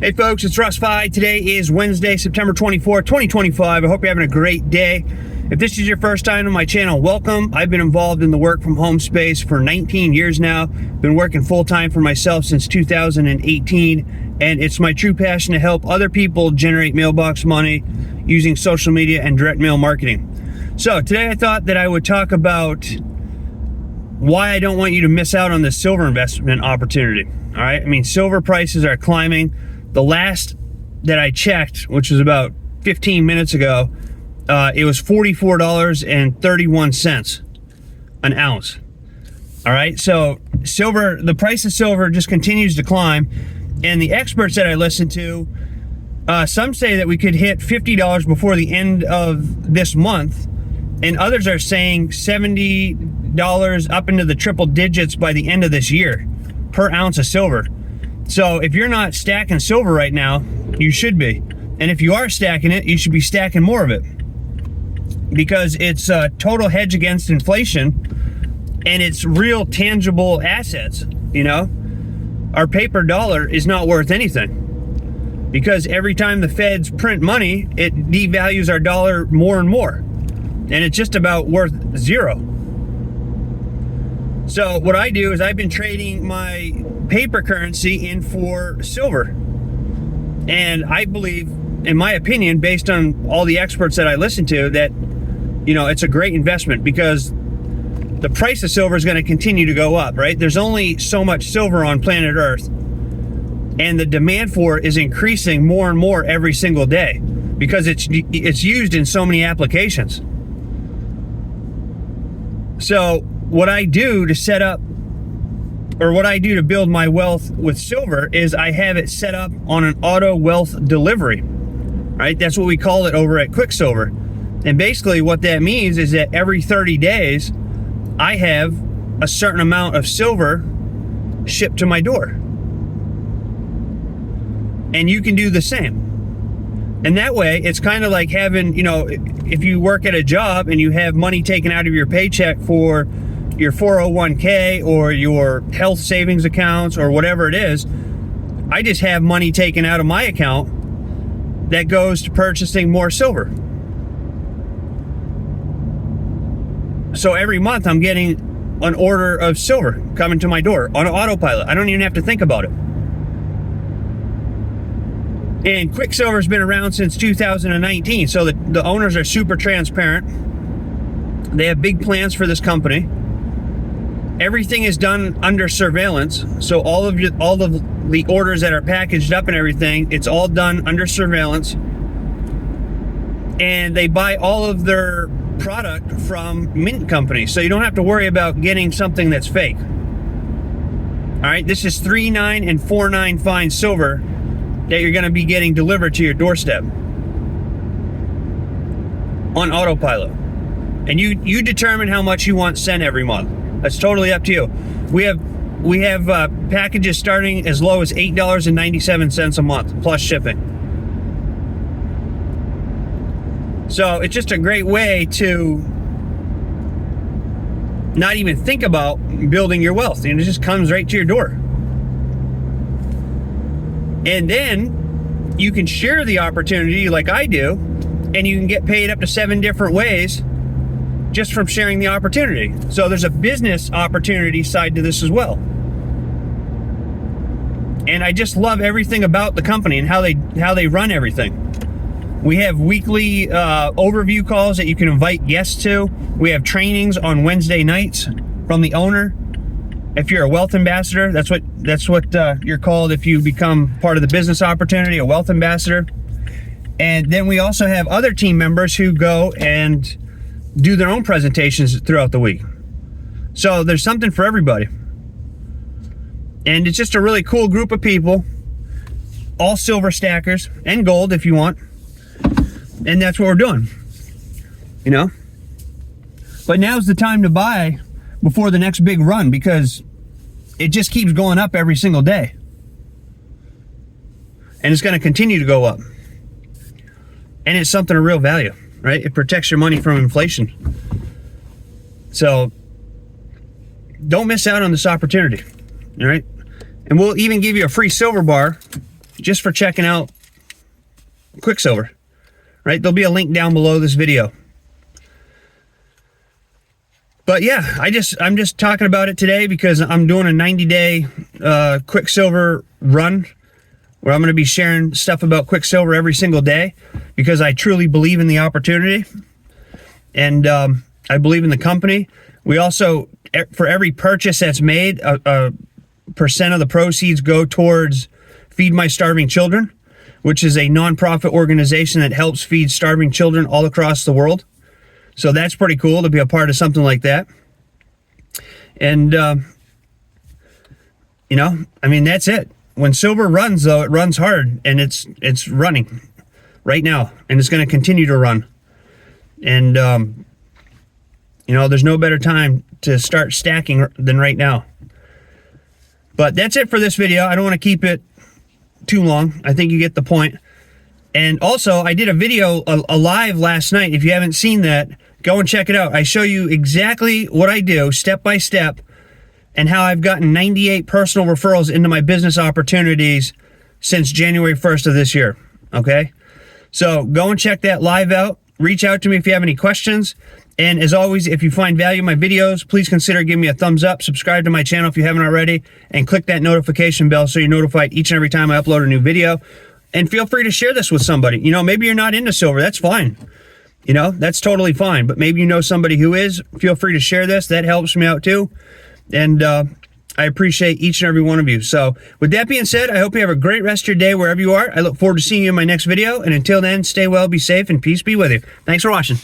Hey folks, it's Russ. Today is Wednesday, September 24th, 2025. I hope you're having a great day. If this is your first time on my channel, welcome. I've been involved in the work from home space for 19 years now. Been working full-time for myself since 2018, and it's my true passion to help other people generate mailbox money using social media and direct mail marketing. So today I thought that I would talk about why I don't want you to miss out on this silver investment opportunity. All right, I mean, silver prices are climbing. The last that I checked, which was about 15 minutes ago, it was $44.31 an ounce. All right, so silver, the price of silver just continues to climb, and the experts that I listen to, some say that we could hit $50 before the end of this month, and others are saying $70 up into the triple digits by the end of this year per ounce of silver. So if you're not stacking silver right now, you should be. And if you are stacking it, you should be stacking more of it, because it's a total hedge against inflation, and it's real tangible assets. You know, our paper dollar is not worth anything, because every time the feds print money, it devalues our dollar more and more, and it's just about worth zero. So what I do is I've been trading my paper currency in for silver, and I believe, in my opinion, based on all the experts that I listen to, that, you know, it's a great investment, because the price of silver is going to continue to go up, right? There's only so much silver on planet Earth, and the demand for it is increasing more and more every single day, because it's used in so many applications. So what I do to set up, or what I do to build my wealth with silver, is I have it set up on an auto wealth delivery, right? That's what we call it over at Quicksilver. And basically what that means is that every 30 days, I have a certain amount of silver shipped to my door. And you can do the same. And that way, it's kind of like having, you know, if you work at a job and you have money taken out of your paycheck for your 401k or your health savings accounts or whatever it is, I just have money taken out of my account that goes to purchasing more silver. So every month I'm getting an order of silver coming to my door on autopilot. I don't even have to think about it. And Quicksilver's been around since 2019, so the owners are super transparent. They have big plans for this company. Everything is done under surveillance, so all of the orders that are packaged up and everything, it's all done under surveillance. And they buy all of their product from mint companies, so you don't have to worry about getting something that's fake. All right, this is 3.9 and 4.9 fine silver that you're going to be getting delivered to your doorstep on autopilot, and you determine how much you want sent every month. That's totally up to you. We have packages starting as low as $8.97 a month plus shipping. So it's just a great way to not even think about building your wealth, and it just comes right to your door. And then you can share the opportunity like I do, and you can get paid up to 7 different ways just from sharing the opportunity. So there's a business opportunity side to this as well. And I just love everything about the company and how they run everything. We have weekly overview calls that you can invite guests to. We have trainings on Wednesday nights from the owner. If you're a wealth ambassador, that's what you're called if you become part of the business opportunity, a wealth ambassador. And then we also have other team members who go and do their own presentations throughout the week. So there's something for everybody. And it's just a really cool group of people, all silver stackers and gold if you want. And that's what we're doing, you know. But now's the time to buy before the next big run, because it just keeps going up every single day. And it's going to continue to go up. And it's something of real value, right? It protects your money from inflation. So don't miss out on this opportunity, all right? And we'll even give you a free silver bar just for checking out Quicksilver, right? There'll be a link down below this video. But yeah, I'm just talking about it today because I'm doing a 90-day Quicksilver run where I'm going to be sharing stuff about Quicksilver every single day because I truly believe in the opportunity, and I believe in the company. We also, for every purchase that's made, a percent of the proceeds go towards Feed My Starving Children, which is a nonprofit organization that helps feed starving children all across the world. So that's pretty cool to be a part of something like that. And, you know, I mean, that's it. When silver runs, though, it runs hard, and it's running right now, and it's going to continue to run. And, you know, there's no better time to start stacking than right now. But that's it for this video. I don't want to keep it too long. I think you get the point. And also, I did a video, a live last night. If you haven't seen that, go and check it out. I show you exactly what I do, step by step, and how I've gotten 98 personal referrals into my business opportunities since January 1st of this year, okay? So go and check that live out. Reach out to me if you have any questions. And as always, if you find value in my videos, please consider giving me a thumbs up, subscribe to my channel if you haven't already, and click that notification bell so you're notified each and every time I upload a new video. And feel free to share this with somebody. You know, maybe you're not into silver. That's fine. You know, that's totally fine. But maybe you know somebody who is. Feel free to share this. That helps me out too. And I appreciate each and every one of you. So with that being said, I hope you have a great rest of your day wherever you are. I look forward to seeing you in my next video. And until then, stay well, be safe, and peace be with you. Thanks for watching.